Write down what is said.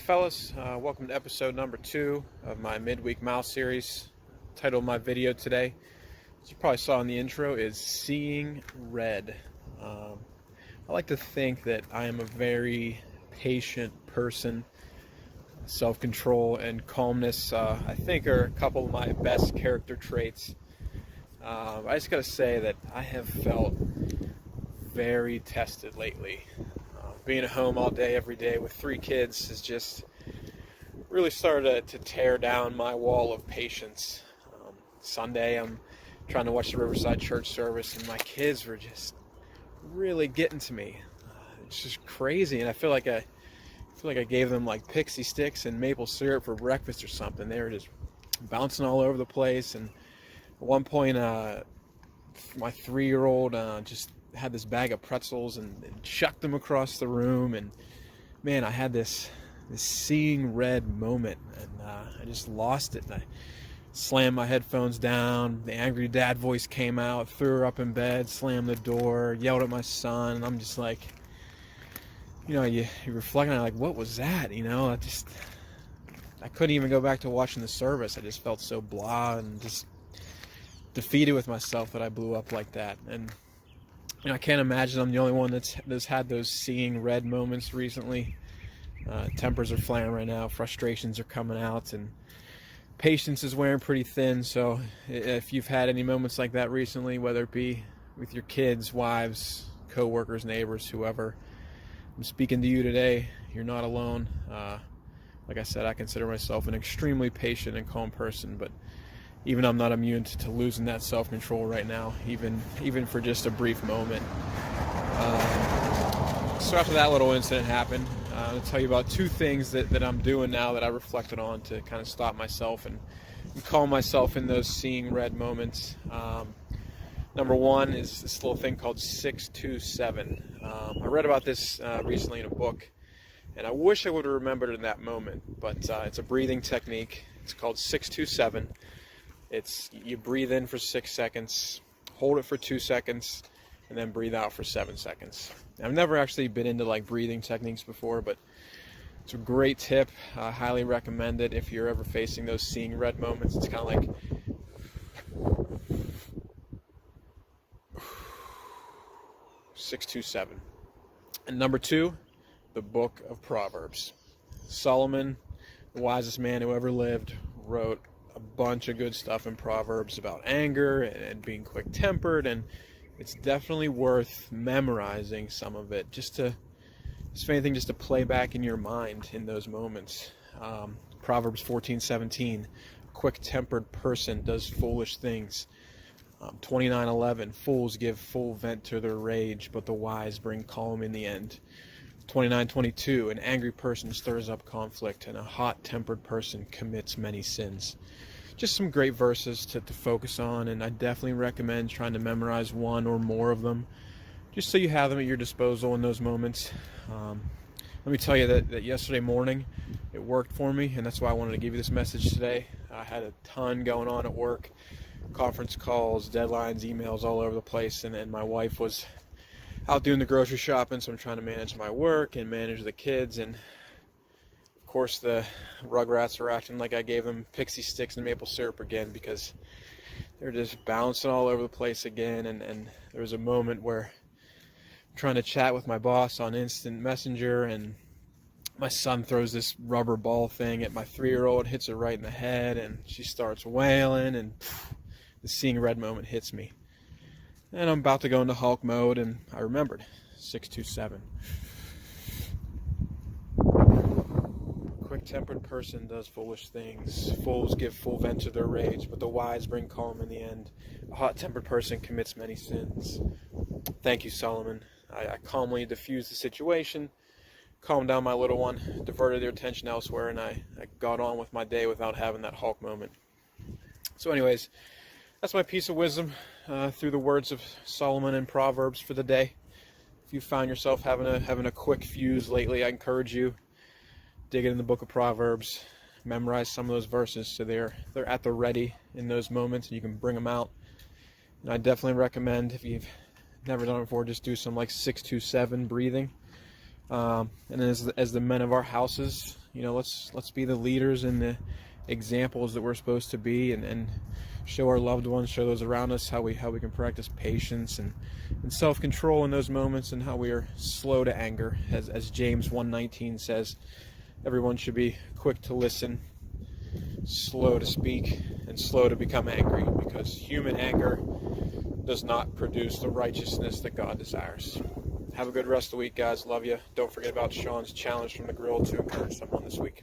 fellas, welcome to episode number 2 of my Midweek Mile series. Title of my video today, as you probably saw in the intro, is Seeing Red. I like to think that I am a very patient person. Self-control and calmness, I think, are a couple of my best character traits. I just gotta say that I have felt very tested lately. Being at home all day, every day with 3 kids has just really started to tear down my wall of patience. Sunday, I'm trying to watch the Riverside Church service, and my kids were just really getting to me. It's just crazy, and I feel like I gave them like pixie sticks and maple syrup for breakfast or something. They were just bouncing all over the place, and at one point, my 3-year-old just had this bag of pretzels and chucked them across the room, and man, I had this seeing red moment, and I just lost it, and I slammed my headphones down. The angry dad voice came out, threw her up in bed, slammed the door, yelled at my son, and I'm just like, you reflect on it, like, what was that? I couldn't even go back to watching the service. I just felt so blah and just defeated with myself that I blew up like that. And I can't imagine I'm the only one that's had those seeing red moments recently. Tempers are flaring right now, frustrations are coming out, and patience is wearing pretty thin. So if you've had any moments like that recently, whether it be with your kids, wives, co-workers, neighbors, whoever, I'm speaking to you today. You're not alone. Like I said, I consider myself an extremely patient and calm person, but even I'm not immune to losing that self-control right now, even for just a brief moment. So after that little incident happened, I'll tell you about 2 things that I'm doing now that I reflected on to kind of stop myself and calm myself in those seeing red moments. Number 1 is this little thing called 627. I read about this recently in a book, and I wish I would have remembered it in that moment, but it's a breathing technique. It's called 627. You breathe in for 6 seconds, hold it for 2 seconds, and then breathe out for 7 seconds. I've never actually been into like breathing techniques before, but it's a great tip. I highly recommend it if you're ever facing those seeing red moments. It's kind of like 627. And number 2, the book of Proverbs. Solomon, the wisest man who ever lived, wrote a bunch of good stuff in Proverbs about anger and being quick-tempered, and it's definitely worth memorizing some of it, just if anything, just to play back in your mind in those moments. Proverbs 14:17, a quick-tempered person does foolish things. 29:11, fools give full vent to their rage, but the wise bring calm in the end. 29:22, an angry person stirs up conflict, and a hot-tempered person commits many sins. Just some great verses to focus on, and I definitely recommend trying to memorize one or more of them, just so you have them at your disposal in those moments. Let me tell you that yesterday morning, it worked for me, and that's why I wanted to give you this message today. I had a ton going on at work, conference calls, deadlines, emails all over the place, and my wife was out doing the grocery shopping, so I'm trying to manage my work and manage the kids, and of course the Rugrats are acting like I gave them pixie sticks and maple syrup again, because they're just bouncing all over the place again, and there was a moment where I'm trying to chat with my boss on instant messenger, and my son throws this rubber ball thing at my 3-year-old, hits her right in the head, and she starts wailing, and the seeing red moment hits me. And I'm about to go into Hulk mode, and I remembered 627. A quick-tempered person does foolish things. Fools give full vent to their rage, but the wise bring calm in the end. A hot-tempered person commits many sins. Thank you, Solomon. I calmly diffused the situation, calmed down my little one, diverted their attention elsewhere, and I got on with my day without having that Hulk moment. So anyways, that's my piece of wisdom through the words of Solomon and Proverbs for the day. If you found yourself having a quick fuse lately, I encourage you, dig it in the book of Proverbs, memorize some of those verses so they're at the ready in those moments, and you can bring them out. And I definitely recommend, if you've never done it before, just do some like 627 breathing. And as the men of our houses, let's be the leaders and the examples that we're supposed to be, and show our loved ones, show those around us how we can practice patience and self-control in those moments, and how we are slow to anger. As James 1:19 says, everyone should be quick to listen, slow to speak, and slow to become angry, because human anger does not produce the righteousness that God desires. Have a good rest of the week, guys. Love you. Don't forget about Sean's challenge from the grill to encourage someone this week.